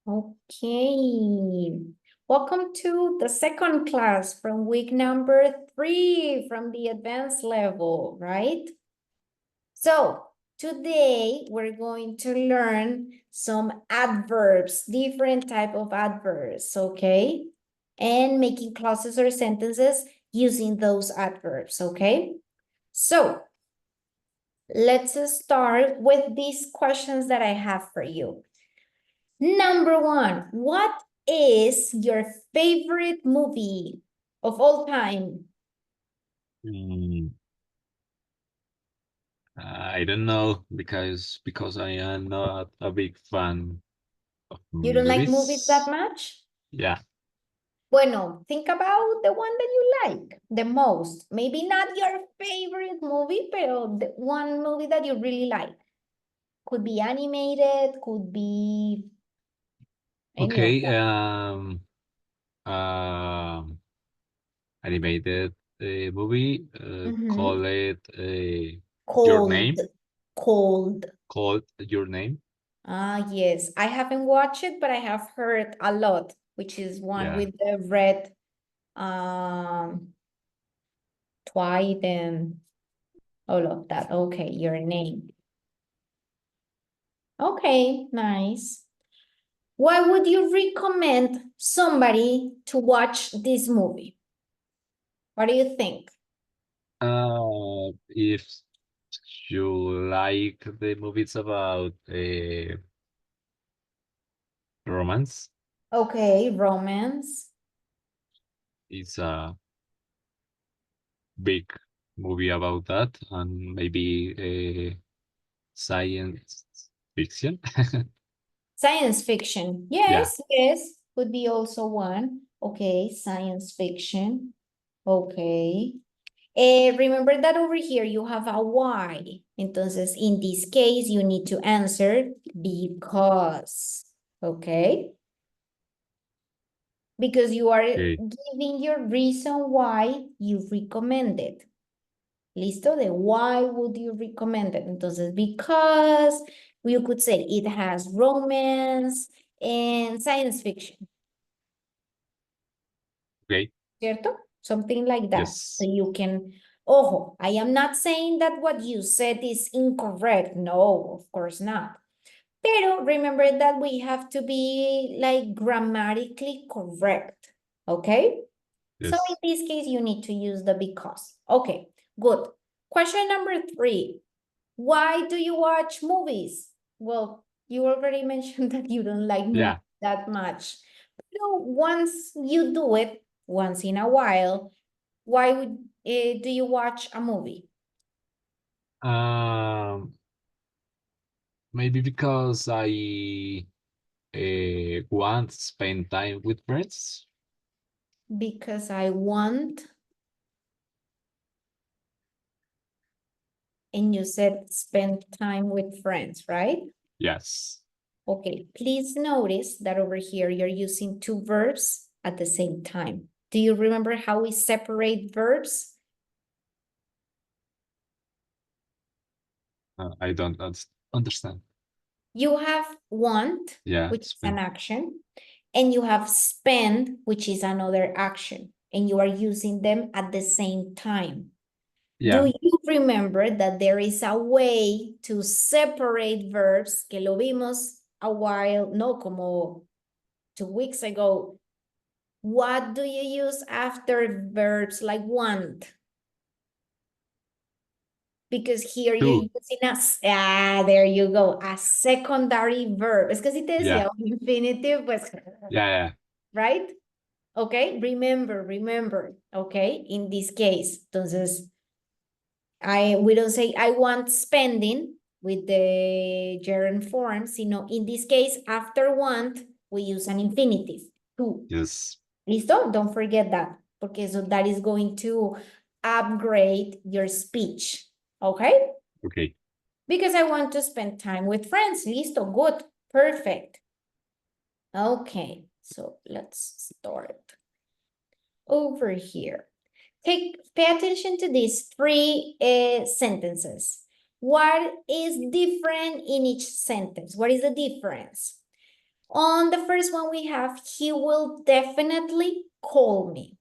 Okay. Welcome to the second class from week number 3 from the advanced level, right? So today we're going to learn some adverbs, different type of adverbs, okay? And making clauses or sentences using those adverbs, okay? So let's start with these questions that I have for you. Number 1, what is your favorite movie of all time? I don't know because I am not a big fan of You don't like movies that movies. much? Yeah. Bueno, think about the one that you like the most. Maybe not your favorite movie, pero the one movie that you really like. Could be animated, could be any of Okay. that. Um, Animated movie. Mhm. Call it Your Cold, Name. cold. Called Your Name. Ah, yes. I haven't watched it, but I have heard a lot, which is one Yeah. with the red um Twilight and all of that. Okay, your name. Okay, nice. Why would you recommend somebody to watch this movie? What do you think? If you like the movies about romance, Okay, romance. it's a big movie about that, and maybe science fiction. Science fiction. Yeah. Yes, yes, could be also one. Okay, science fiction. Okay. Remember that over here you have a why. Entonces, in this case, you need to answer because. Okay? Because you are Okay. giving your reason why you recommend it. Listo? The why would you recommend it? Entonces, because you could say it has romance and science fiction, Okay. ¿cierto? Something like that. So Yes. you can, ojo, I am not saying that what you said is incorrect. No, of course not. Pero remember that we have to be like grammatically correct. Okay? So in Yes. this case, you need to use the because. Okay, good. Question number 3. Why do you watch movies? Well, you already mentioned that you don't like movies Yeah. that much. So once you do it, once in a while, why would do you watch a movie? Um, Maybe because I want to spend time with friends. Because I want, and you said spend time with friends, right? Yes. Okay, please notice that over here you're using two verbs at the same time. Do you remember how we separate verbs? I don't understand. You have want, Yeah. which is an Spend. action, and you have spend, which is another action, and you are using them at the same time. Do Yeah. you remember that there is a way to separate verbs que lo vimos a while, no, como 2 weeks ago? What do you use after verbs like want? Because here you're Two. using there you go, a secondary verb. Es que si te Yeah. decía un infinitive, pues, Yeah. Yeah. right? Okay, remember, okay, in this case. Entonces, we don't say I want spending with the gerund form, sino in this case, after want, we use an infinitive, to. Yes. Listo? Don't forget that, porque so that is going to upgrade your speech, okay? Okay. Because I want to spend time with friends. Listo, good, perfect. Okay, so let's start over here. Pay attention to these 3 sentences. What is different in each sentence? What is the difference? On the first one we have, he will definitely call me.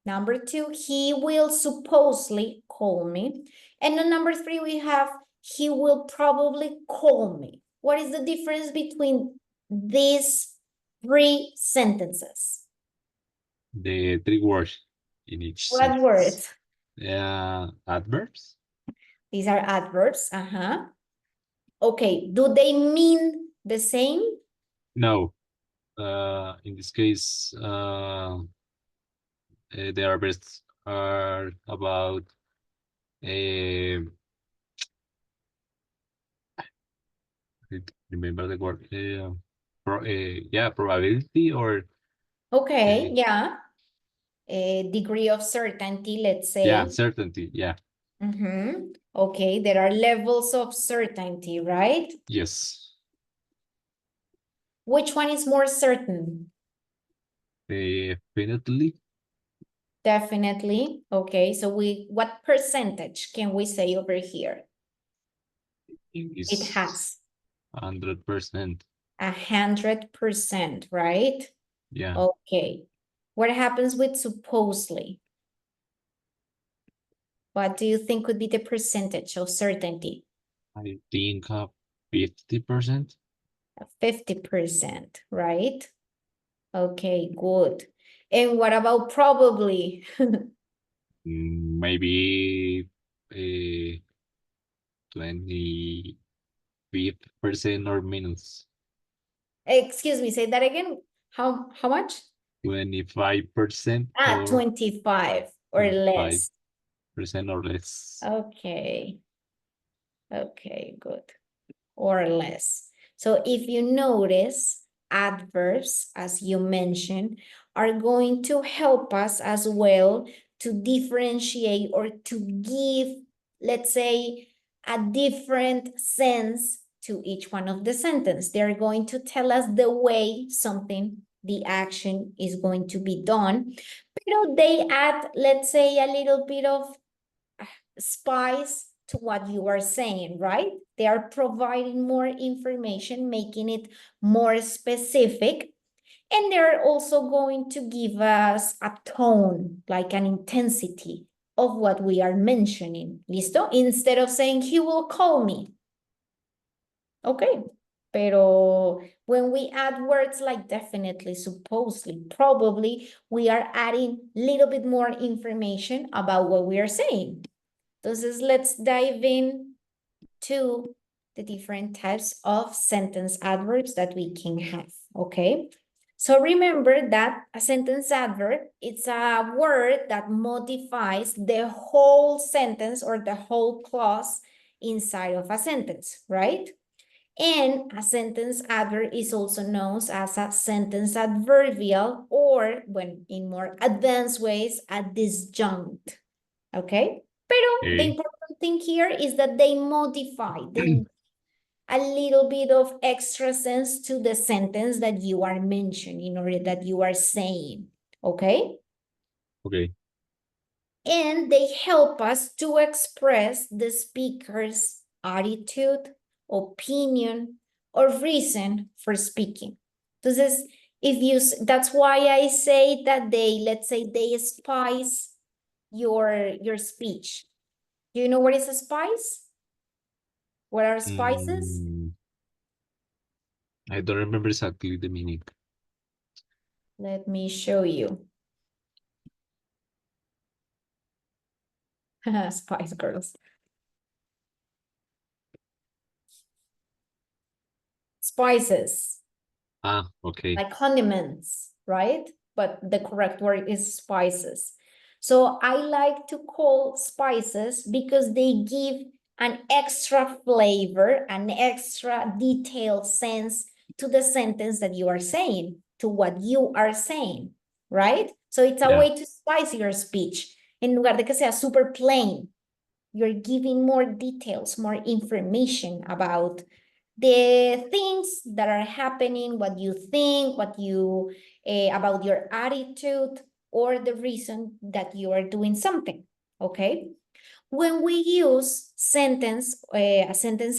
Number 2, he will supposedly call me. And on number 3, we have, he will probably call me. What is the difference between these 3 sentences? The 3 words in each What sentence. words? Adverbs? These are adverbs. Okay, do they mean the same? No. In this case, the adverbs are about remember the word probability or Okay, yeah. A degree of certainty, let's say. certainty. Yeah. Okay, there are levels of certainty, right? Yes. Which one is more certain? Definitely. Definitely. Okay, so what percentage can we say over here? It has 100%. 100%, right? Yeah. Okay. What happens with supposedly? What do you think would be the percentage of certainty? I think 50%. 50%, right? Okay, good. And what about probably? Maybe 25% or minus. Excuse me, say that again. How much? 25% or 25 or 25% less. or less. Okay. Okay, good. Or less. So if you notice, adverbs, as you mentioned, are going to help us as well to differentiate or to give, let's say, a different sense to each one of the sentence. They're going to tell us the way something, the action is going to be done. But they add, let's say, a little bit of spice to what you are saying, right? They are providing more information, making it more specific. And they're also going to give us a tone, like an intensity of what we are mentioning. ¿Listo? Instead of saying, he will call me. Okay. Pero when we add words like definitely, supposedly, probably, we are adding a little bit more information about what we are saying. Entonces, let's dive in to the different types of sentence adverbs that we can have, okay? So remember that a sentence adverb, it's a word that modifies the whole sentence or the whole clause inside of a sentence, right? And a sentence adverb is also known as a sentence adverbial, or when in more advanced ways, a disjunct, okay? Pero the important thing here is that they modify, they a little bit of extra sense to the sentence that you are mentioning or that you are saying, okay? Okay. And they help us to express the speaker's attitude, opinion, or reason for speaking. Entonces, that's why I say that let's say they spice your speech. Do you know what is a spice? What are spices? I don't remember exactly the meaning. Let me show you. Spice Girls. Spices. Okay. Like condiments, right? But the correct word is spices. So I like to call spices because they give an extra flavor, an extra detailed sense to the sentence that you are saying, to what you are saying, right? So it's a way to spice your speech. En lugar de que sea super plain, you're giving more details, more information about the things that are happening, what you think, about your attitude, or the reason that you are doing something, okay? When we use a sentence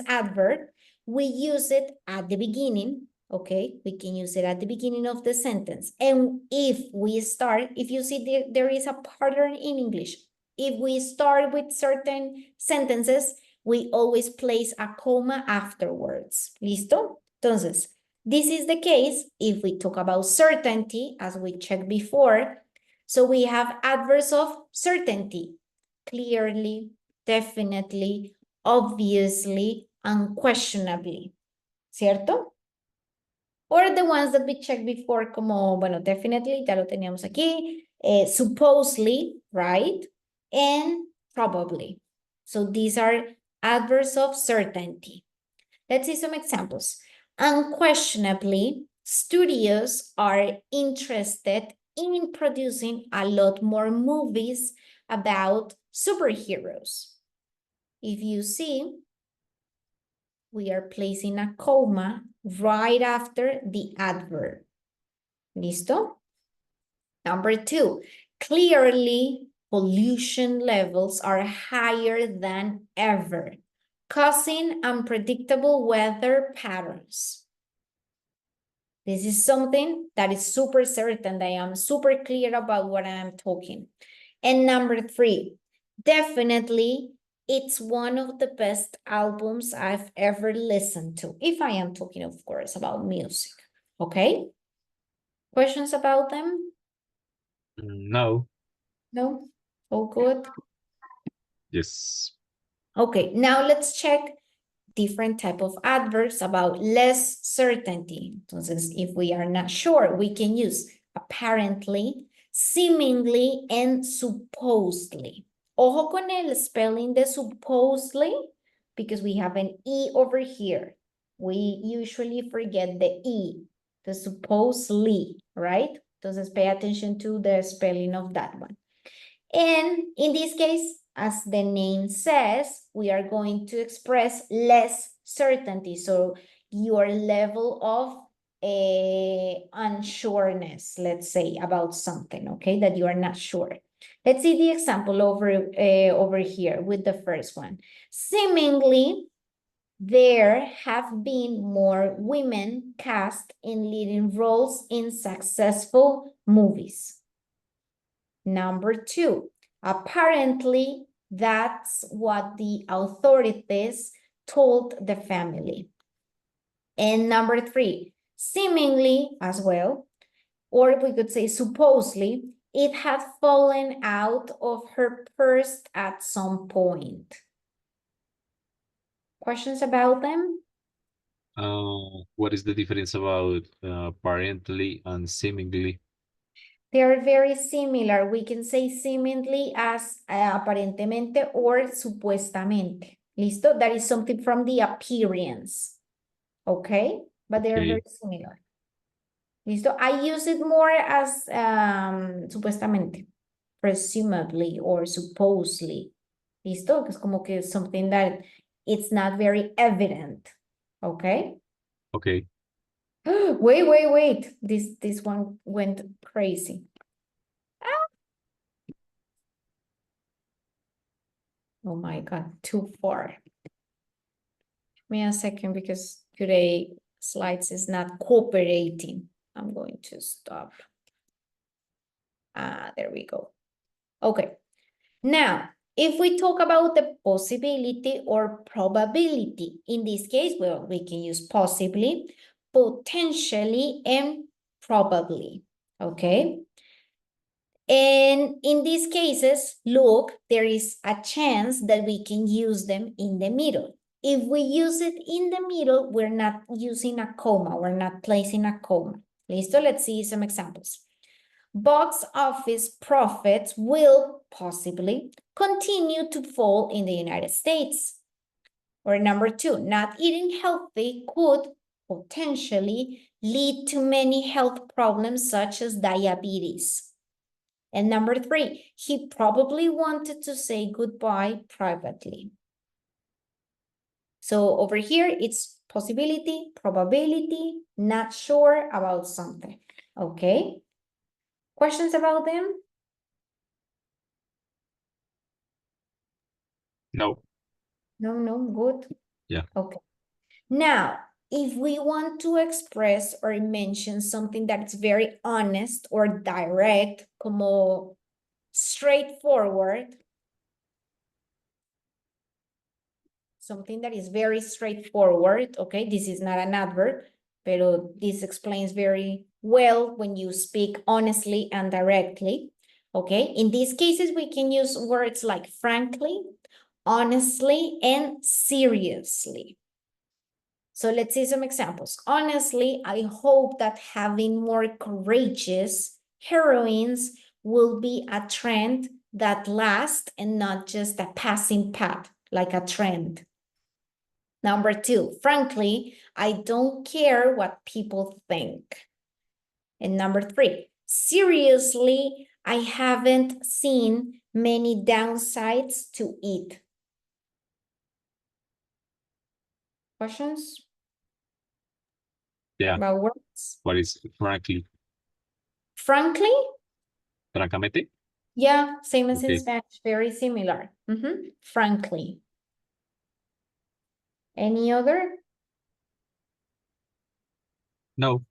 adverb, we use it at the beginning okay? We can use it at the beginning of the sentence. And if we start, if you see there is a pattern in English, if we start with certain sentences, we always place a comma afterwards. ¿Listo? Entonces, this is the case if we talk about certainty, as we checked before. So we have adverbs of certainty, clearly, definitely, obviously, unquestionably, ¿cierto? Or the ones that we checked before como, bueno, definitely, ya lo teníamos aquí, supposedly, right? And probably. So these are adverbs of certainty. Let's see some examples. Unquestionably, studios are interested in producing a lot more movies about superheroes. If you see, we are placing a comma right after the adverb. ¿Listo? Number 2, clearly pollution levels are higher than ever, causing unpredictable weather patterns. This is something that is super certain, that I am super clear about what I'm talking. And number 3, definitely it's one of the best albums I've ever listened to. If I am talking, of course, about music. Okay? Questions about them? No. No? All good? Yes. Okay, now let's check different type of adverbs about less certainty. Entonces, if we are not sure, we can use apparently, seemingly, and supposedly. Ojo con el spelling de supposedly, because we have an E over here. We usually forget the E, the supposedly, right? Entonces, pay attention to the spelling of that one. And in this case, as the name says, we are going to express less certainty. So your level of unsureness, let's say, about something, okay, that you are not sure. Let's see the example over here with the first one. Seemingly, there have been more women cast in leading roles in successful movies. Number 2, apparently that's what the authorities told the family. And number 3, seemingly as well, or we could say supposedly, it had fallen out of her purse at some point. Questions about them? What is the difference about apparently and seemingly? They are very similar. We can say seemingly as aparentemente or supuestamente. ¿Listo? That is something from the appearance. Okay? But they are very similar. ¿Listo? I use it more as supuestamente, presumably or supposedly. ¿Listo? Es como que something that it's not very evident. Okay? Okay. Wait. This one went crazy. Oh my God, too far. Give me a second because today slides is not cooperating. I'm going to stop. There we go. Okay. Now, if we talk about the possibility or probability, in this case, well, we can use possibly, potentially, and probably, okay? And in these cases, look, there is a chance that we can use them in the middle. If we use it in the middle, we're not using a comma, we're not placing a comma. Listo? Let's see some examples. Box office profits will possibly continue to fall in the United States. Or number 2, not eating healthy could potentially lead to many health problems such as diabetes. And number 3, he probably wanted to say goodbye privately. So over here, it's possibility, probability, not sure about something. Okay. Questions about them? No. No, good. Yeah. Okay. Now, if we want to express or mention something that's very honest or direct, como straightforward, something that is very straightforward, okay? This is not an adverb, but this explains very well when you speak honestly and directly, okay? In these cases, we can use words like frankly, honestly, and seriously. So let's see some examples. Honestly, I hope that having more courageous heroines will be a trend that lasts and not just a passing fad, like a trend. Number 2, frankly, I don't care what people think. And number 3, seriously, I haven't seen many downsides to it. Questions? Yeah. About words? What is frankly? Frankly? Francamente? Yeah, same as in Okay. Spanish, very similar. Frankly. Any other? No.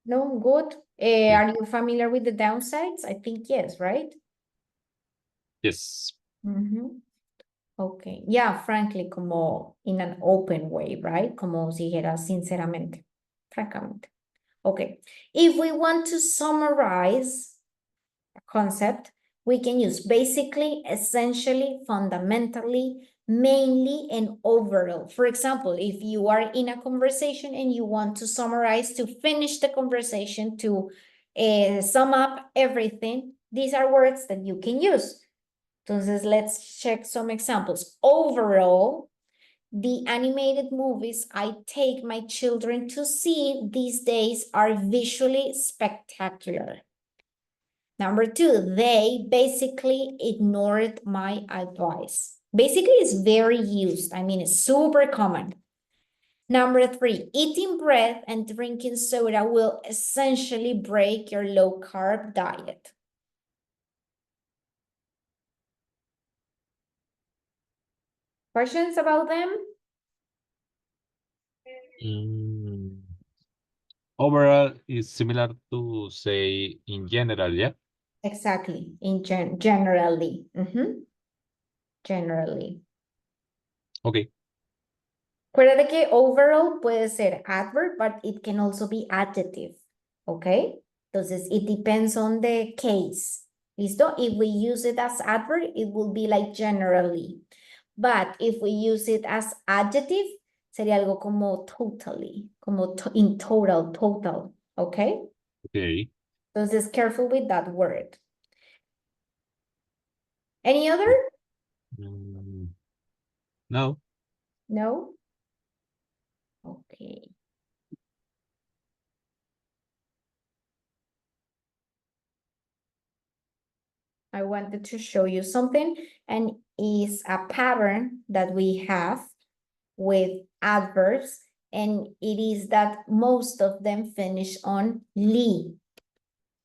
No, good. Okay. Are you familiar with the downsides? I think yes, right? Yes. Okay. Yeah, frankly, como in an open way, right? Como si dijera sinceramente, francamente. Okay. If we want to summarize a concept, we can use basically, essentially, fundamentally, mainly, and overall. For example, if you are in a conversation and you want to summarize, to finish the conversation, to sum up everything, these are words that you can use. Entonces, let's check some examples. Overall, the animated movies I take my children to see these days are visually spectacular. Number 2, they basically ignored my advice. Basically, it's very used. I mean, it's super common. Number 3, eating bread and drinking soda will essentially break your low-carb diet. Questions about them? Overall is similar to say in general, yeah? Exactly, generally. Generally. Okay. Acuérdate que overall puede ser adverb, but it can also be adjective, okay? Entonces, it depends on the case. ¿Listo? If we use it as adverb, it will be like generally. But if we use it as adjective, sería algo como totally, como in total, okay? Okay. Entonces, careful with that word. Any other? No. No? Okay. I wanted to show you something, and is a pattern that we have with adverbs, and it is that most of them finish on "ly."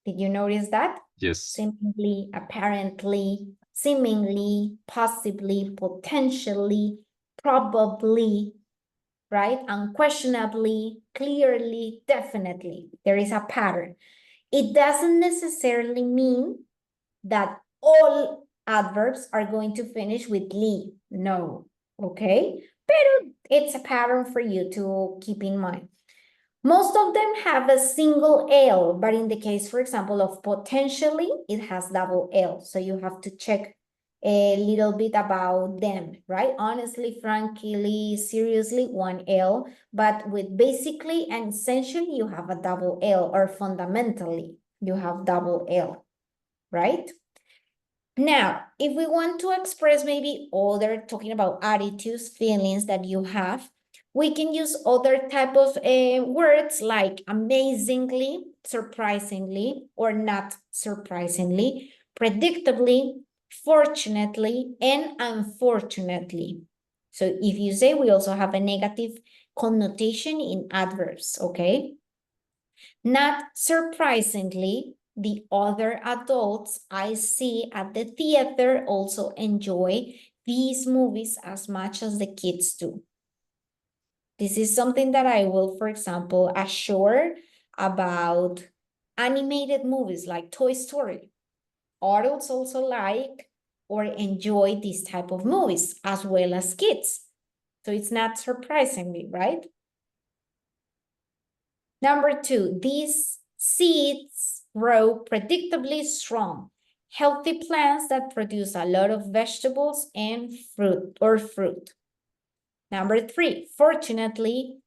Did you notice that? Yes. Simply, apparently, seemingly, possibly, potentially, probably, right? Unquestionably, clearly, definitely. There is a pattern. It doesn't necessarily mean that all adverbs are going to finish with "ly." No, okay? Pero it's a pattern for you to keep in mind. Most of them have a single L, but in the case, for example, of potentially, it has double L. So you have to check a little bit about them, right? Honestly, frankly, seriously, one L, but with basically and essentially, you have a double L, or fundamentally, you have double L, right? Now, if we want to express maybe other, talking about attitudes, feelings that you have, we can use other type of words like amazingly, surprisingly, or not surprisingly, predictably, fortunately, and unfortunately. So if you say, we also have a negative connotation in adverbs, okay? Not surprisingly, the other adults I see at the theater also enjoy these movies as much as the kids do. This is something that I will, for example, assure about animated movies like Toy Story. Adults also like or enjoy this type of movies as well as kids. So it's not surprisingly, right? Number 2, these seeds grow predictably strong. Healthy plants that produce a lot of vegetables and fruit. Number 3, fortunately,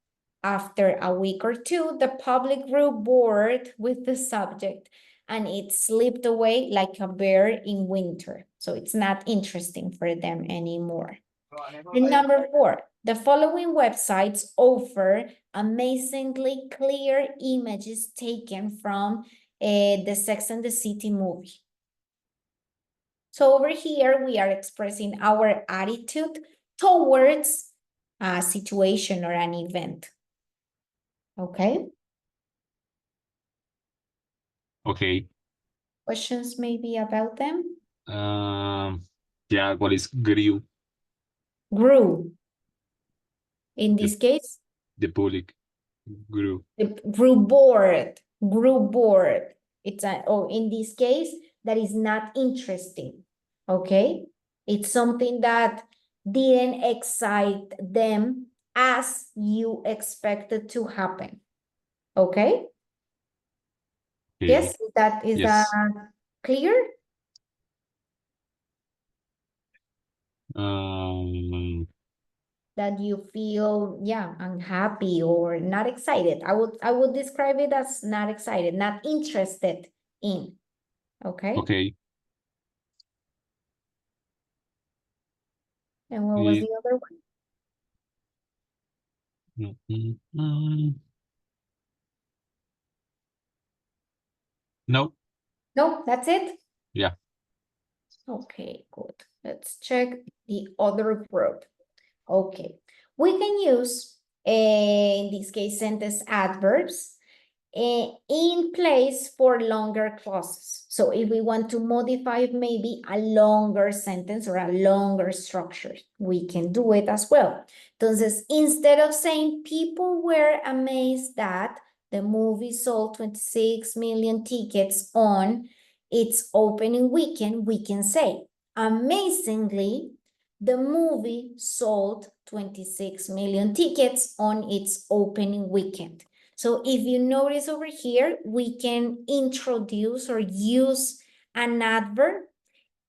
after a week or two, the public grew bored with the subject and it slipped away like a bear in winter. So it's not interesting for them anymore. And number 4, the following websites offer amazingly clear images taken from the Sex and the City movie. So over here, we are expressing our attitude towards a situation or an event. Okay? Okay. Questions maybe about them? Yeah, what is grew? Grew. In this case, The public grew. grew bored. Grew bored. It's a, or in this case, that is not interesting. Okay? It's something that didn't excite them as you expected to happen. Okay? Okay. Yes, that is Yes. clear? That you feel, yeah, unhappy or not excited. I would describe it as not excited, not interested in. Okay. Okay. And what was the other one? No. No, that's it? Yeah. Okay, good. Let's check the other group. Okay. We can use, in this case, sentence adverbs in place for longer clauses. So if we want to modify maybe a longer sentence or a longer structure, we can do it as well. Entonces, instead of saying people were amazed that the movie sold 26 million tickets on its opening weekend, we can say, amazingly, the movie sold 26 million tickets on its opening weekend. So if you notice over here, we can introduce or use an adverb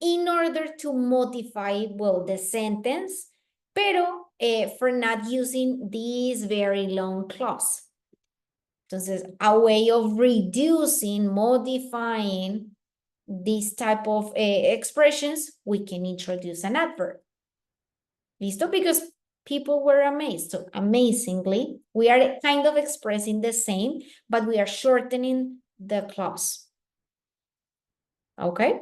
in order to modify, well, the sentence, pero for not using this very long clause. Entonces, a way of reducing, modifying this type of expressions, we can introduce an adverb. Listo? Because people were amazed. So amazingly, we are kind of expressing the same, but we are shortening the clause. Okay?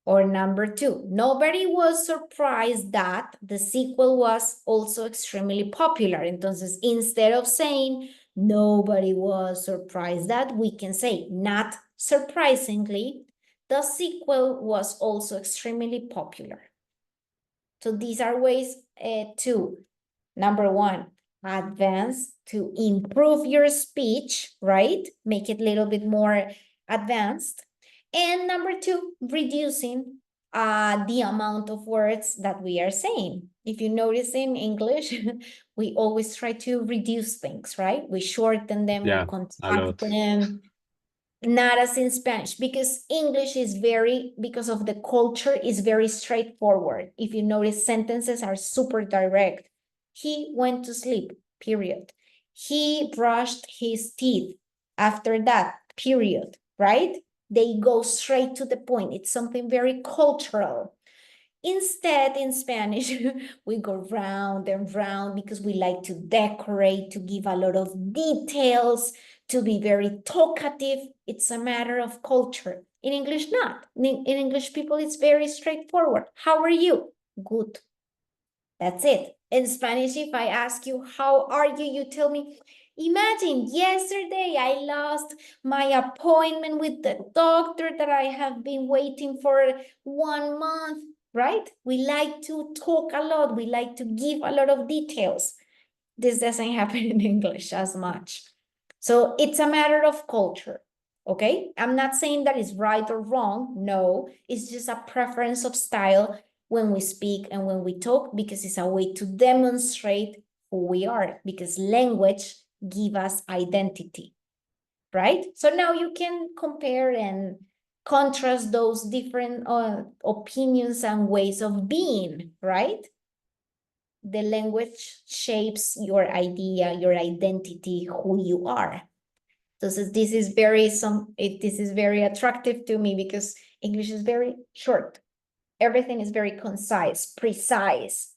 Or number 2, nobody was surprised that the sequel was also extremely popular. Entonces, instead of saying nobody was surprised that, we can say not surprisingly, the sequel was also extremely popular. So these are ways to, number 1, advance to improve your speech, right? Make it a little bit more advanced. And number 2, reducing the amount of words that we are saying. If you notice in English, we always try to reduce things, right? We shorten them, Yeah, we contract them. Not as in Spanish, because English is very, because of the culture, is very straightforward. If you notice, sentences are super direct. He went to sleep, period. He brushed his teeth after that, period, right? They go straight to the point. It's something very cultural. Instead, in Spanish, we go round and round because we like to decorate, to give a lot of details, to be very talkative. It's a matter of culture. In English, not. In English, people, it's very straightforward. How are you? Good. That's it. In Spanish, if I ask you, how are you? You tell me, imagine yesterday I lost my appointment with the doctor that I have been waiting for 1 month, right? We like to talk a lot. We like to give a lot of details. This doesn't happen in English as much. So it's a matter of culture, okay? I'm not saying that it's right or wrong. No, it's just a preference of style when we speak and when we talk, because it's a way to demonstrate who we are, because language gives us identity, right? So now you can compare and contrast those different opinions and ways of being, right? The language shapes your idea, your identity, who you are. So this is very attractive to me because English is very short. Everything is very concise, precise,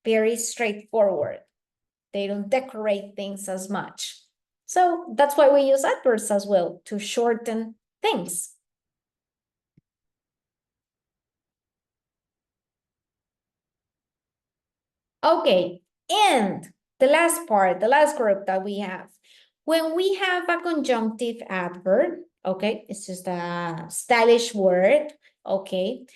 very straightforward. They don't decorate things as much. So that's why we use adverbs as well, to shorten things. Okay, and the last part, the last group that we have. When we have a conjunctive adverb, okay, it's just a stylish word, okay,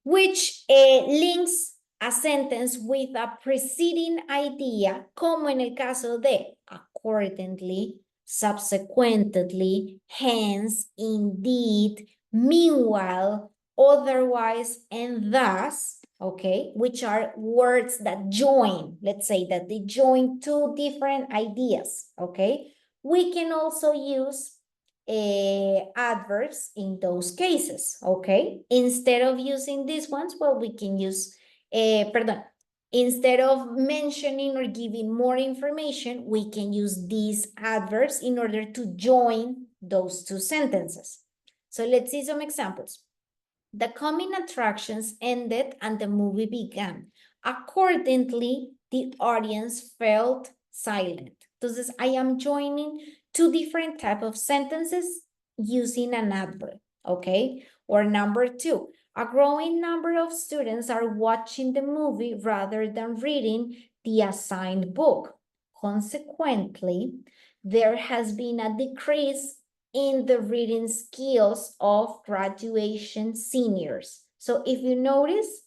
which links a sentence with a preceding idea, como en el caso de accordingly, subsequently, hence, indeed, meanwhile, otherwise, and thus, okay, which are words that join, let's say that they join two different ideas, okay? We can also use adverbs in those cases, okay? Instead of using these ones, well, we can use, instead of mentioning or giving more information, we can use these adverbs in order to join those two sentences. So let's see some examples. The coming attractions ended and the movie began. Accordingly, the audience felt silent. Entonces, I am joining two different types of sentences using an adverb, okay? Or number two, a growing number of students are watching the movie rather than reading the assigned book. Consequently, there has been a decrease in the reading skills of graduation seniors. So if you notice,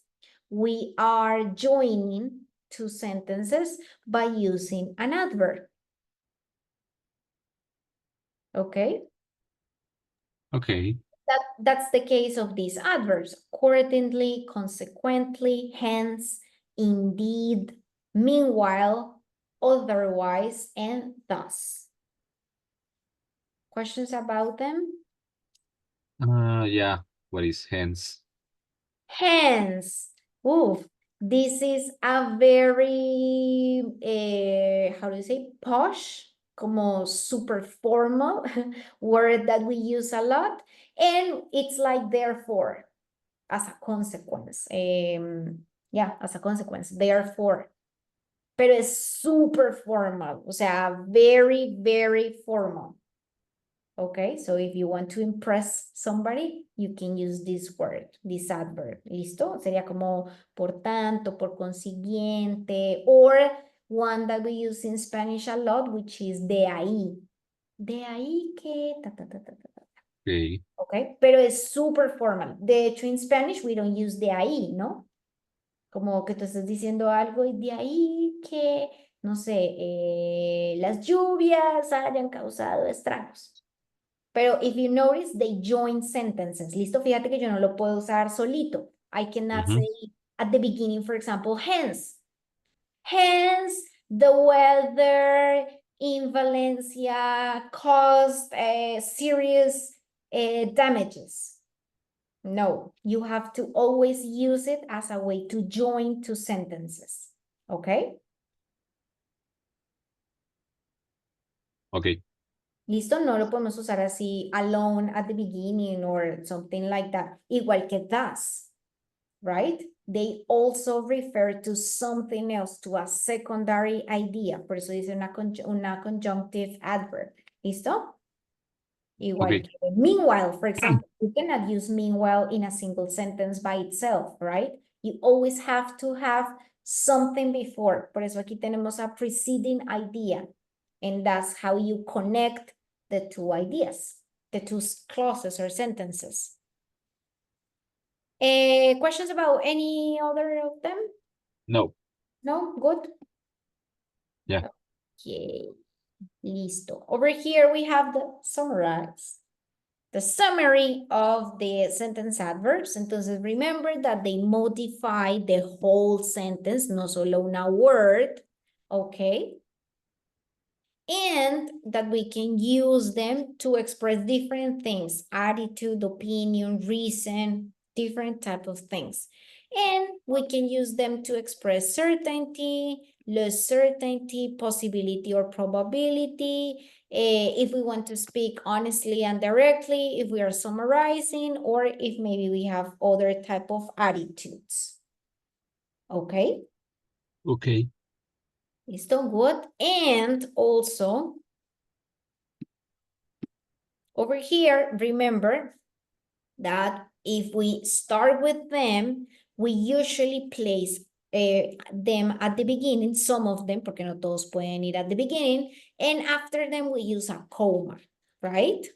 we are joining two sentences by using an adverb. Okay? Okay. That's the case of these adverbs. Accordingly, consequently, hence, indeed, meanwhile, otherwise, and thus. Questions about them? Yeah. What is hence? Hence, oof, this is a very, how do you say, posh, como super formal word that we use a lot. And it's like therefore, as a consequence. Yeah, as a consequence, therefore. Pero es super formal, o sea, very, very formal. Okay, so if you want to impress somebody, you can use this word, this adverb. ¿Listo? Sería como por tanto, por consiguiente, or one that we use in Spanish a lot, which is de ahí. De ahí que ta, ta, ta, ta, ta, ta. Okay. Okay, pero es super formal. De hecho, in Spanish we don't use de ahí, ¿no? Como que tú estás diciendo algo y de ahí que, no sé, las lluvias hayan causado estragos. Pero if you notice, they join sentences. Listo, fíjate que yo no lo puedo usar solito. I cannot say at the beginning, for example, hence. Hence, the weather in Valencia caused serious damages. No, you have to always use it as a way to join two sentences. Okay? Okay. Listo, no lo podemos usar así alone at the beginning or something like that. Igual que thus, right? They also refer to something else, to a secondary idea. Por eso dice una conjunctive adverb. ¿Listo? Igual Okay. que meanwhile, for example, you cannot use meanwhile in a single sentence by itself, right? You always have to have something before. Por eso aquí tenemos a preceding idea. And that's how you connect the two ideas, the two clauses or sentences. Questions about any other of them? No. No? Good? Yeah. Okay, listo. Over here we have the summarize. The summary of the sentence adverbs. Entonces, remember that they modify the whole sentence, no solo una word, okay? And that we can use them to express different things, attitude, opinion, reason, different type of things. And we can use them to express certainty, less certainty, possibility or probability, if we want to speak honestly and directly, if we are summarizing, or if maybe we have other type of attitudes. Okay? Okay. Listo, good. And also, over here, remember that if we start with them, we usually place them at the beginning, some of them, porque no todos pueden ir at the beginning, and after them we use a comma, right?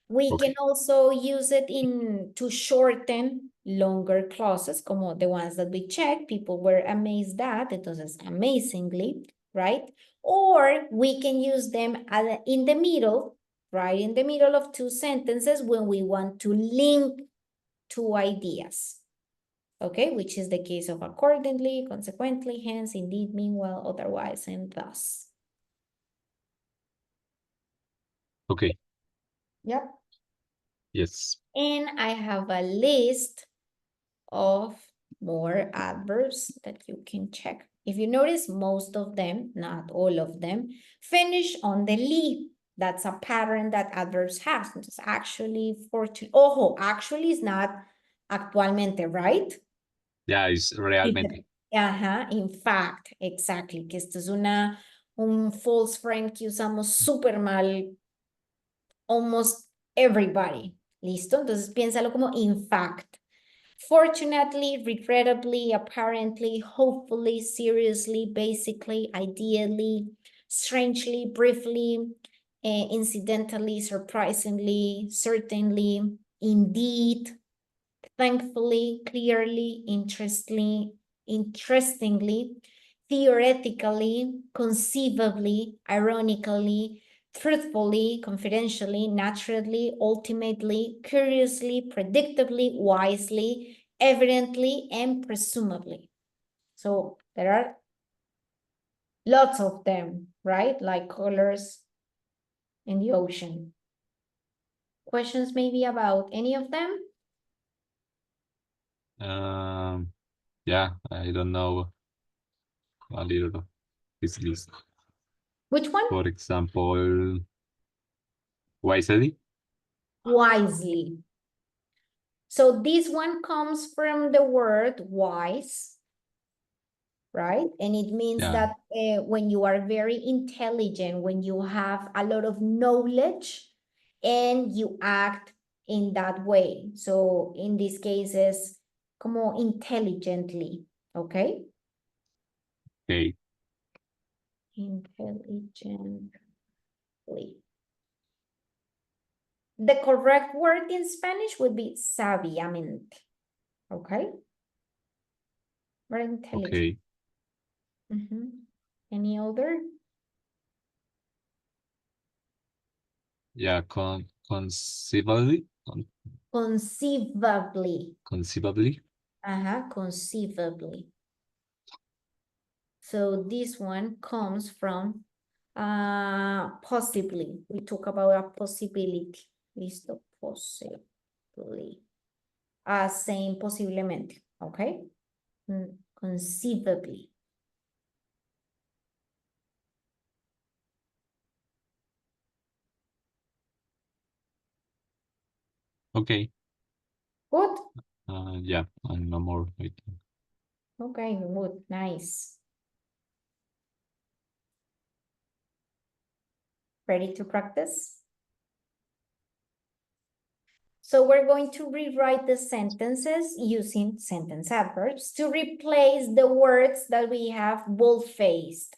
We Okay. can also use it to shorten longer clauses, como the ones that we checked. People were amazed at, entonces amazingly, right? Or we can use them in the middle, right in the middle of two sentences when we want to link two ideas. Okay, which is the case of accordingly, consequently, hence, indeed, meanwhile, otherwise, and thus. Okay. Yep. Yes. And I have a list of more adverbs that you can check. If you notice, most of them, not all of them, finish on the li. That's a pattern that adverbs have. It's actually, ojo, actually is not actualmente, right? Yeah, it's realmente. Ajá, in fact, exactly, que esto es un false friend que usamos súper mal almost everybody. ¿Listo? Entonces piénsalo como in fact. Fortunately, regrettably, apparently, hopefully, seriously, basically, ideally, strangely, briefly, incidentally, surprisingly, certainly, indeed, thankfully, clearly, interestingly, theoretically, conceivably, ironically, truthfully, confidentially, naturally, ultimately, curiously, predictably, wisely, evidently, and presumably. So there are lots of them, right? Like colors in the ocean. Questions maybe about any of them? Yeah, I don't know a little of this list. Which one? For example, wisely. Wisely. So this one comes from the word wise, right? And it means Yeah. that when you are very intelligent, when you have a lot of knowledge and you act in that way. So in these cases, como intelligently, okay? Okay. Intelligently. The correct word in Spanish would be sabiamente, okay? Very intelligent. Okay. Any other? Yeah, conceivably. Conceivably. Conceivably. Conceivably. So this one comes from possibly. We talk about a possibility. Listo, possibly. Same posiblemente, okay? Conceivably. Okay. Good. Yeah, and no more. I think. Okay, good, nice. Ready to practice? So we're going to rewrite the sentences using sentence adverbs to replace the words that we have bold-faced.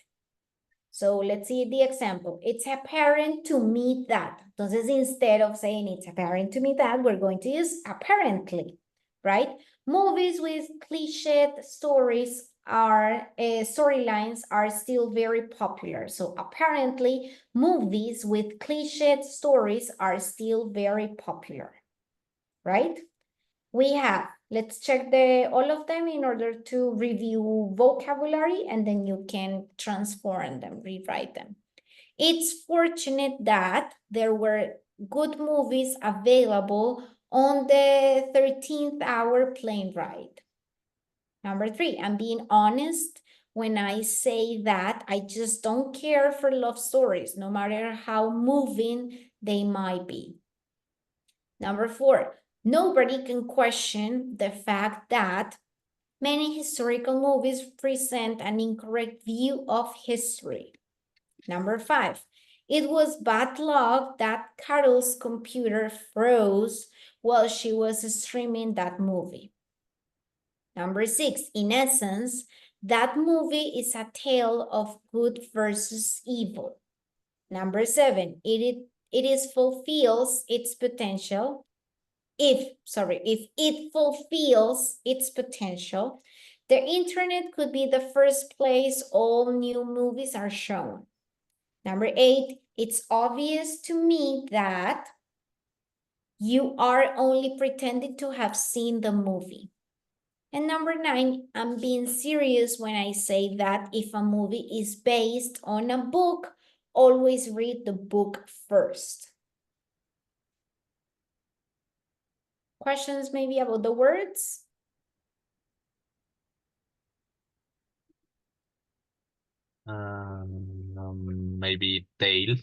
So let's see the example. It's apparent to me that. Entonces, instead of saying it's apparent to me that, we're going to use apparently, right? Movies with cliched stories storylines are still very popular. So apparently movies with cliched stories are still very popular, right? We have, let's check all of them in order to review vocabulary, and then you can transform them, rewrite them. It's fortunate that there were good movies available on the 13th hour plane ride. Number 3, I'm being honest when I say that I just don't care for love stories, no matter how moving they might be. Number 4, nobody can question the fact that many historical movies present an incorrect view of history. Number 5, it was bad luck that Carol's computer froze while she was streaming that movie. Number 6, in essence, that movie is a tale of good versus evil. Number 7, it fulfills its potential. If it fulfills its potential, the internet could be the first place all new movies are shown. Number 8, it's obvious to me that you are only pretending to have seen the movie. And number 9, I'm being serious when I say that if a movie is based on a book, always read the book first. Questions maybe about the words? Maybe tail.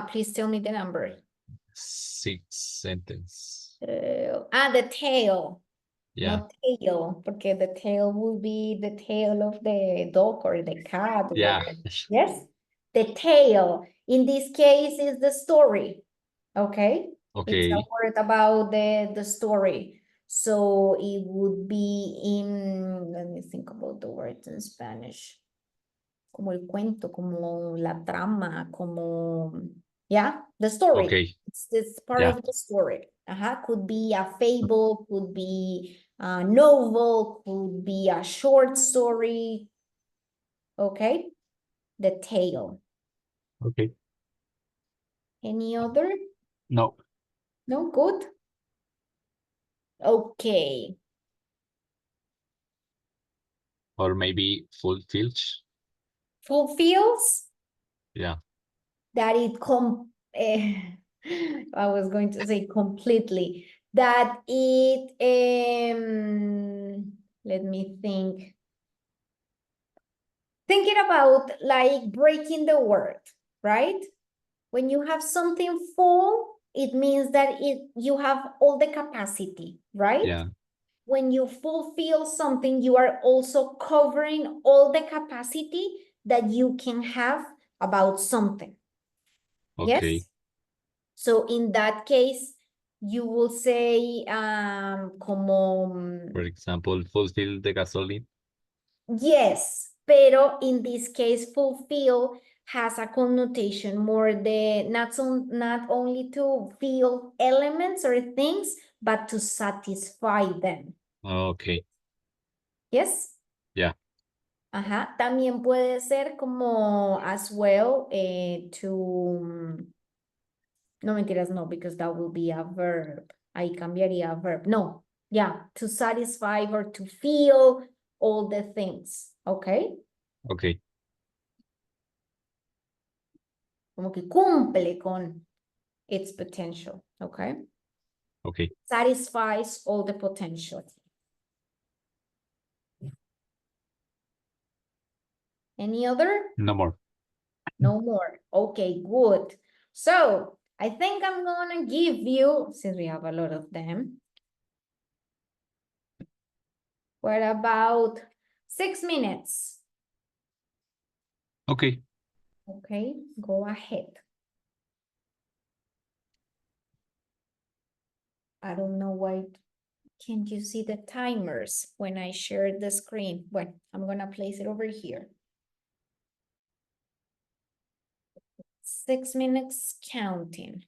Please tell me the number. 6 sentence. The tail. Yeah. Not tail, porque the tail will be the tail of the dog or the cat. Yeah. Yes, the tail. In this case is the story. Okay? It's a Okay. word about the story. So it would be in, let me think about the words in Spanish. Como el cuento, como la trama, como, yeah, the story. Okay. It's part Yeah. of the story. Could be a fable, could be a novel, could be a short story. Okay? The tale. Okay. Any other? No. No, good. Okay. Or maybe fulfills. Fulfills Yeah. that I was going to say completely, that it, let me think. Thinking about like breaking the word, right? When you have something full, it means that you have all the capacity, right? Yeah. When you fulfill something, you are also covering all the capacity that you can have about something. Okay. Yes? So in that case, you will say como... For example, fulfill the gasoline. Yes, pero in this case, fulfill has a connotation more not only to feel elements or things, but to satisfy them. Okay. Yes? Yeah. También puede ser como as well no mentiras, no, because that will be a verb. Ahí cambiaría a verb. No, yeah, to satisfy or to feel all the things, okay? Okay. Como que cumple con its potential, okay? Okay. Satisfies all the potential. Any other? No more. No more. Okay, good. So I think I'm gonna give you, since we have a lot of them, what about 6 minutes? Okay. Okay, go ahead. I don't know why can't you see the timers when I share the screen? Well, I'm gonna place it over here. 6 minutes counting.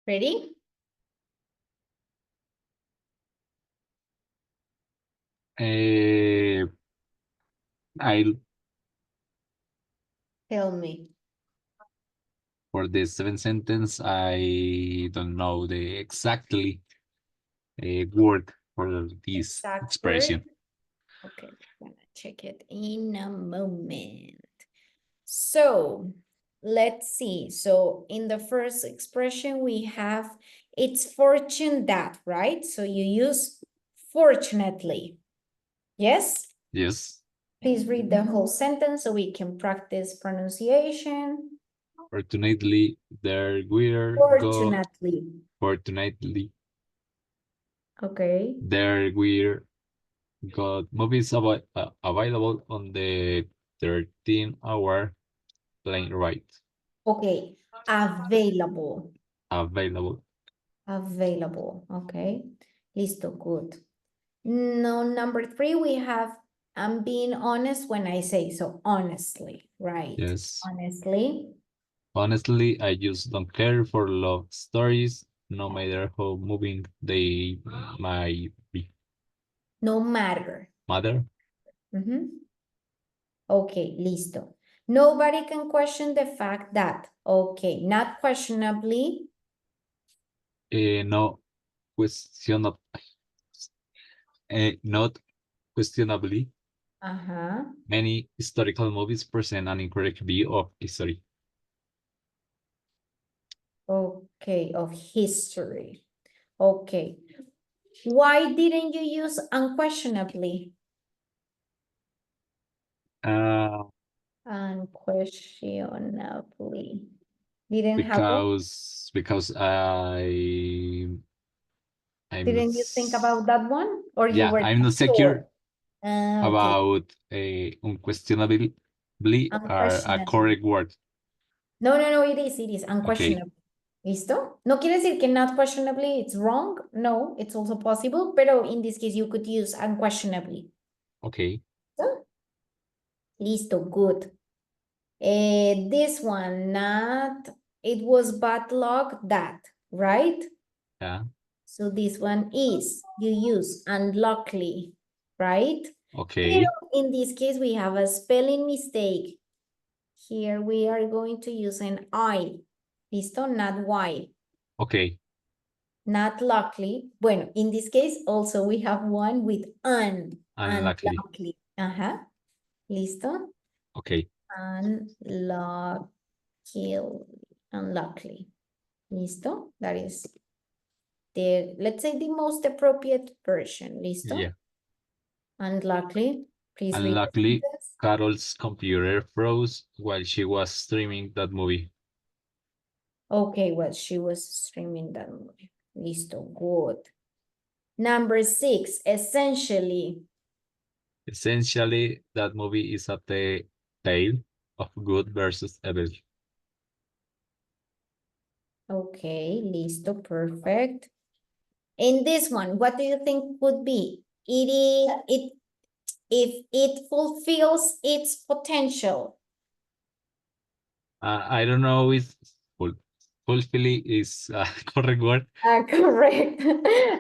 Ready? I Tell me. For the seventh sentence, I don't know the exactly word for this Exact expression. word. Okay, I'm gonna check it in a moment. So let's see. So in the first expression, we have it's fortune that, right? So you use fortunately. Yes? Yes. Please read the whole sentence so we can practice pronunciation. Fortunately, there were Fortunately. fortunately Okay. there were got movies available on the 13-hour plane ride. Okay. Available. Available. Available. Okay. Listo. Good. No, number 3, we have I'm being honest when I say so. Honestly, right? Yes. Honestly. Honestly, I just don't care for love stories, no matter how moving they might be. No matter. Matter? Mhm. Okay, listo. Nobody can question the fact that, okay, not questionably. No questionable. Not questionably, Uh-huh. many historical movies present an incorrect view of history. Okay, of history. Okay. Why didn't you use unquestionably? Uh, Unquestionably. Didn't have one? because I'm not Didn't you think about that one? Or you yeah, were I'm not not sure? secure Okay. about unquestionably are a Unquestionably. correct word. No, no, no, it is Okay, unquestionably. ¿Listo? No quiere decir que not questionably it's wrong. No, it's also possible, pero in this case you could use unquestionably. okay, ¿Listo? Listo, good. This one, not, it was bad luck that, right? yeah, So this one is, you use unluckily, right? Pero okay, in this case, we have a spelling mistake. Here we are going to use an I. ¿Listo? Not Y. okay, Not luckily. Bueno, in this case, also we have one with unluckily, unluckily. Ajá. ¿Listo? okay, Unluckily. Unluckily. ¿Listo? That is the, let's say, the most appropriate version. ¿Listo? yeah. Unluckily. Please read the Unluckily, sentence. Carol's computer froze while she was streaming that movie. Okay, well, she was streaming that movie. Listo, good. Number 6, essentially. Essentially, that movie is a tale of good versus evil. Okay, listo, perfect. In this one, what do you think would be? If it fulfills its potential. I don't know if fulfilling is a correct word. Correct.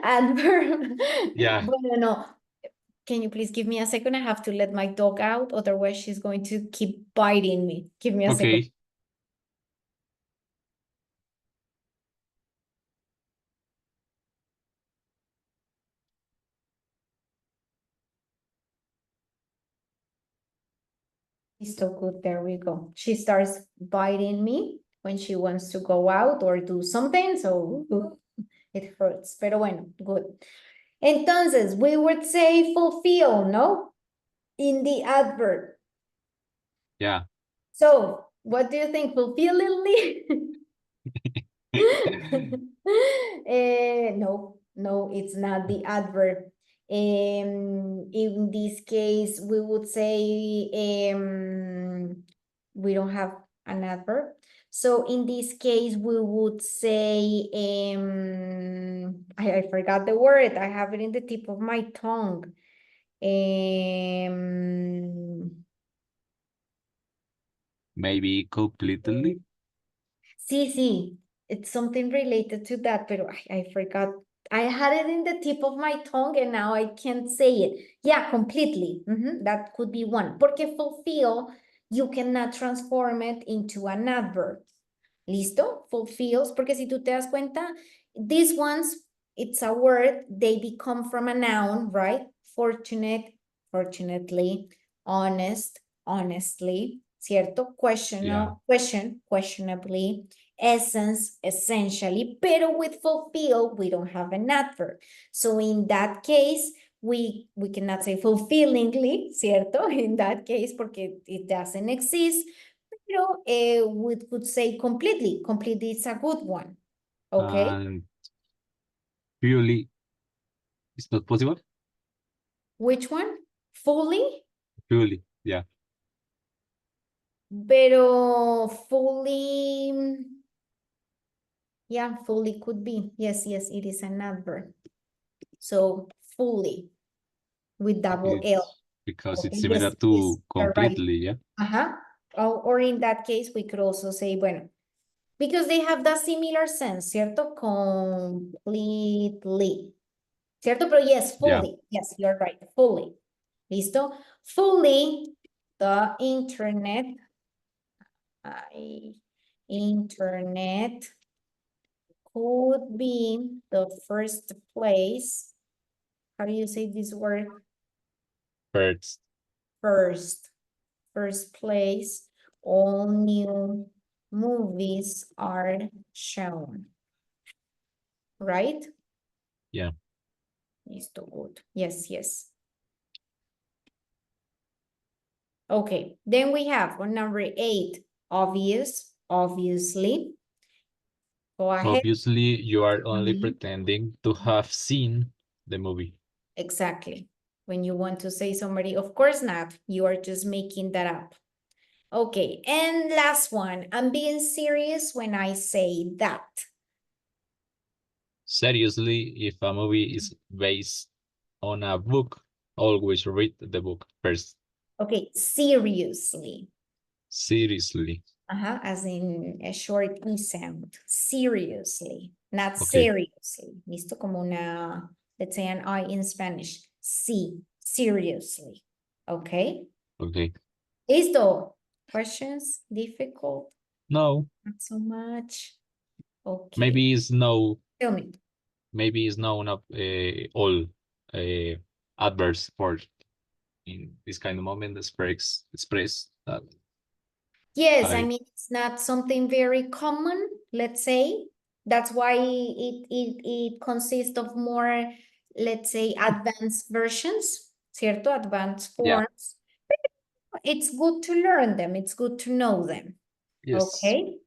Adverb. Yeah, Bueno, no. Can you please give me a second? I have to let my dog out, otherwise she's going to keep biting me. Give me a second. okay. So good, there we go. She starts biting me when she wants to go out or do something, so it hurts. Pero bueno, good. Entonces, we would say fulfill, no? In the adverb. Yeah. So, what do you think? Fulfillingly? No, no, it's not the adverb. In this case, we would say we don't have an adverb. So in this case, we would say I forgot the word. I have it in the tip of my tongue. Maybe completely. Sí, sí. it's something related to that, but I forgot. I had it in the tip of my tongue and now I can't say it. Yeah, completely. That could be one. Porque fulfill, you cannot transform it into an adverb. ¿Listo? Fulfills, porque si tú te das cuenta, these ones, it's a word, they become from a noun, right? Fortunate, fortunately, honest, honestly, ¿cierto? Yeah. Questionably, essence, essentially, pero with fulfill, we don't have an adverb. So in that case, we cannot say fulfillingly, ¿cierto? In that case, porque it doesn't exist, pero we could say completely. Completely is a good one. Okay. And purely, it's not possible? Which one? Fully? Purely, yeah. Pero fully, yeah, fully could be. Yes, it is an adverb. So fully with double L. Because it's Okay, similar yes, to you're right. completely, yeah. Or in that case, we could also say, bueno, because they have that similar sense, ¿cierto? Completely. ¿Cierto? Pero yes, fully. Yeah. Yes, you're right. Fully. ¿Listo? Fully, the internet. Internet could be the first place. How do you say this word? First. First place. All new movies are shown. Right? Yeah. Listo, good. Yes. Okay, then we have on number 8, obviously. Go ahead. Obviously, you are only pretending to have seen the movie. Exactly. When you want to say somebody, of course not, you are just making that up. Okay, and last one, I'm being serious when I say that. Seriously, if a movie is based on a book, always read the book first. Okay, seriously. Seriously. As in a short E sound. Seriously, not Okay. seriously. Listo, como una, let's say an I in Spanish. Sí, seriously. Okay. Okay. Listo. Questions? Difficult? No. Not so much. Okay. Maybe it's no. Tell me. Maybe it's known of all adverse for in this kind of moment express that. Yes, I mean, it's not something very common, let's say. That's why it consists of more, let's say, advanced versions, ¿cierto? Advanced Yeah. forms. It's good to learn them. It's good to know them. Yes. Okay.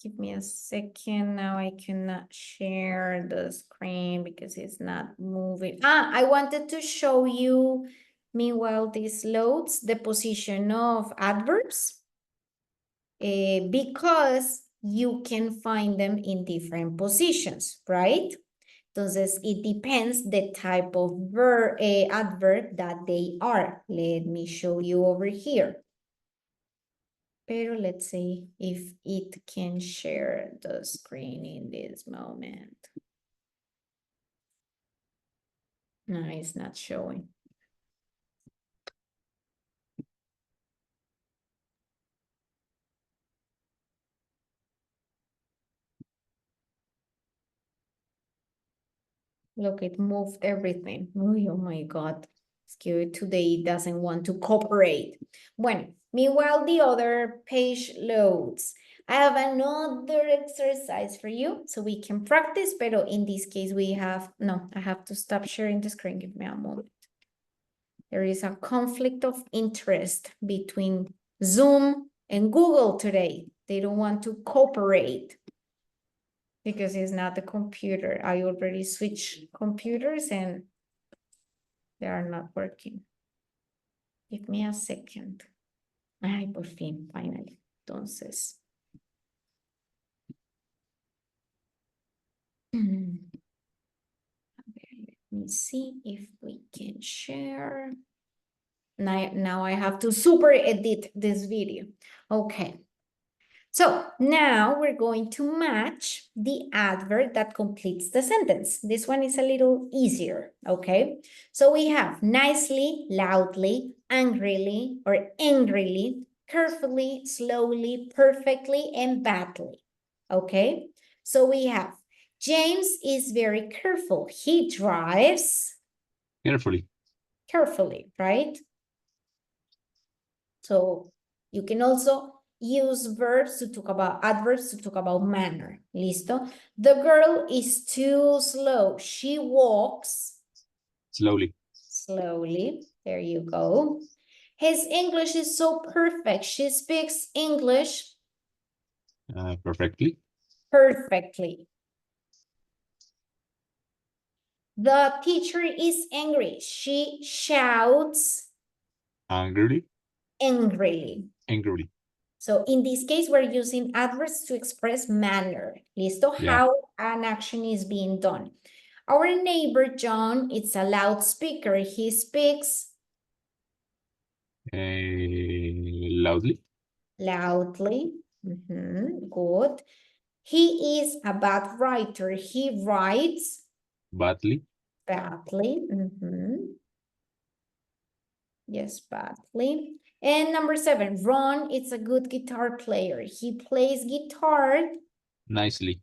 Give me a second. Now I cannot share the screen because it's not moving. I wanted to show you, meanwhile this loads, the position of adverbs. Because you can find them in different positions, right? Entonces, it depends the type of adverb that they are. Let me show you over here. Pero let's see if it can share the screen in this moment. No, it's not showing. Look, it moved everything. Oh my God. Excuse today it doesn't want to cooperate. Bueno, meanwhile, the other page loads. I have another exercise for you so we can practice, but in this case we have, no, I have to stop sharing the screen. Give me a moment. There is a conflict of interest between Zoom and Google today. They don't want to cooperate because it's not the computer. I already switched computers and they are not working. Give me a second. Ay, por fin, finally. Entonces. Let me see if we can share. Now I have to super edit this video. Okay. So now we're going to match the adverb that completes the sentence. This one is a little easier, okay? So we have nicely, loudly, angrily, or angrily, carefully, slowly, perfectly, and badly, okay? So we have James is very careful. He drives Carefully. right? So you can also use verbs to talk about adverbs to talk about manner. Listo? The girl is too slow. She walks Slowly. slowly. There you go. His English is so perfect. She speaks English Perfectly. perfectly. The teacher is angry. She shouts Angrily. angrily. Angrily. So in this case, we're using adverbs to express manner. Listo? Yeah. How an action is being done. Our neighbor John, it's a loudspeaker. He speaks Loudly. loudly. Good. He is a bad writer. He writes Badly. badly. Yes, badly. And number 7, Ron, it's a good guitar player. He plays guitar Nicely.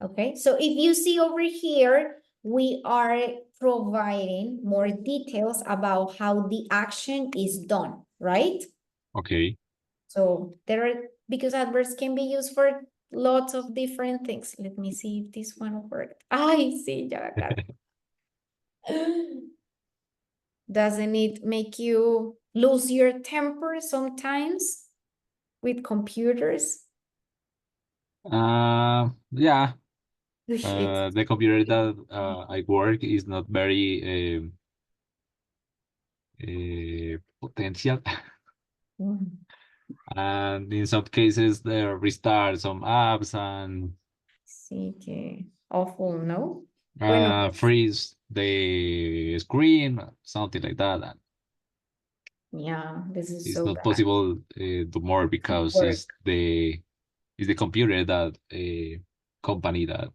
Okay, so if you see over here, we are providing more details about how the action is done, right? Okay. So there are, because adverbs can be used for lots of different things. Let me see if this one worked. I see, ya got it. Doesn't it make you lose your temper sometimes with computers? Yeah. It's The computer that I work is not very potential. And in some cases, they restart some apps and sí, que awful, ¿no? Bueno, freeze the screen, something like that. And yeah, this is it's so not bad. possible to more because Work it's the computer that company that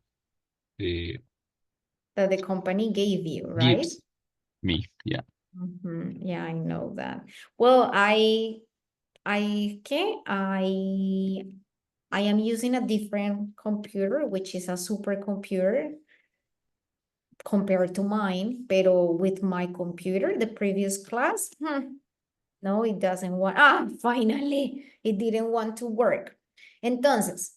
that the company gave you, right? gives me. Yeah. Yeah, I know that. Well, I am using a different computer, which is a supercomputer compared to mine, pero with my computer, the previous class, no, it doesn't want, finally, it didn't want to work. Entonces,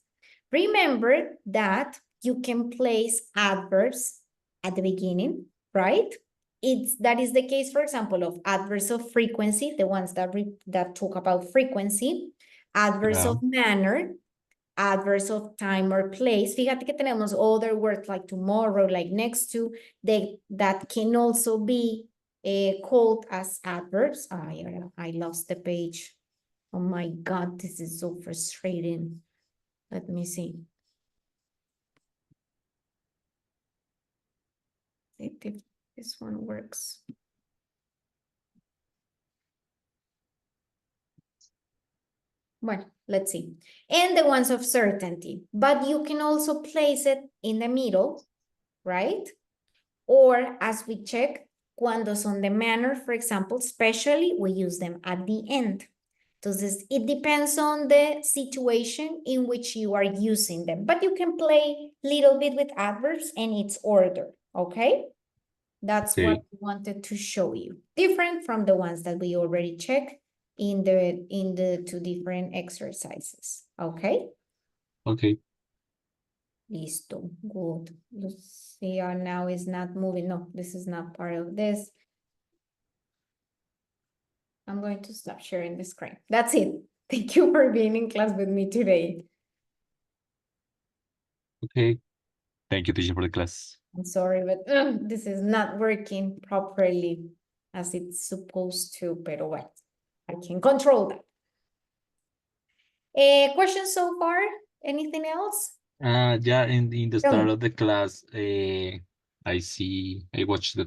remember that you can place adverbs at the beginning, right? That is the case, for example, of adverbs of frequency, the ones that talk about frequency, adverbs Yeah. of manner, adverbs of time or place. Fíjate que tenemos other words like tomorrow, like next to, that can also be called as adverbs. I lost the page. Oh my God, this is so frustrating. Let me see. If this one works. Well, let's see. And the ones of certainty, but you can also place it in the middle, right? Or as we check, cuando son de manner, for example, especially, we use them at the end. Entonces, it depends on the situation in which you are using them, but you can play a little bit with adverbs and its order, okay? That's Okay. what we wanted to show you. Different from the ones that we already checked in the 2 different exercises, okay? Okay. Listo, good. Lucia now is not moving. No, this is not part of this. I'm going to stop sharing the screen. That's it. Thank you for being in class with me today. Okay. Thank you, teacher, for the class. I'm sorry, but this is not working properly as it's supposed to, pero well, I can control that. Questions so far? Anything else? Yeah, in the Tell start me. of the class, I watched the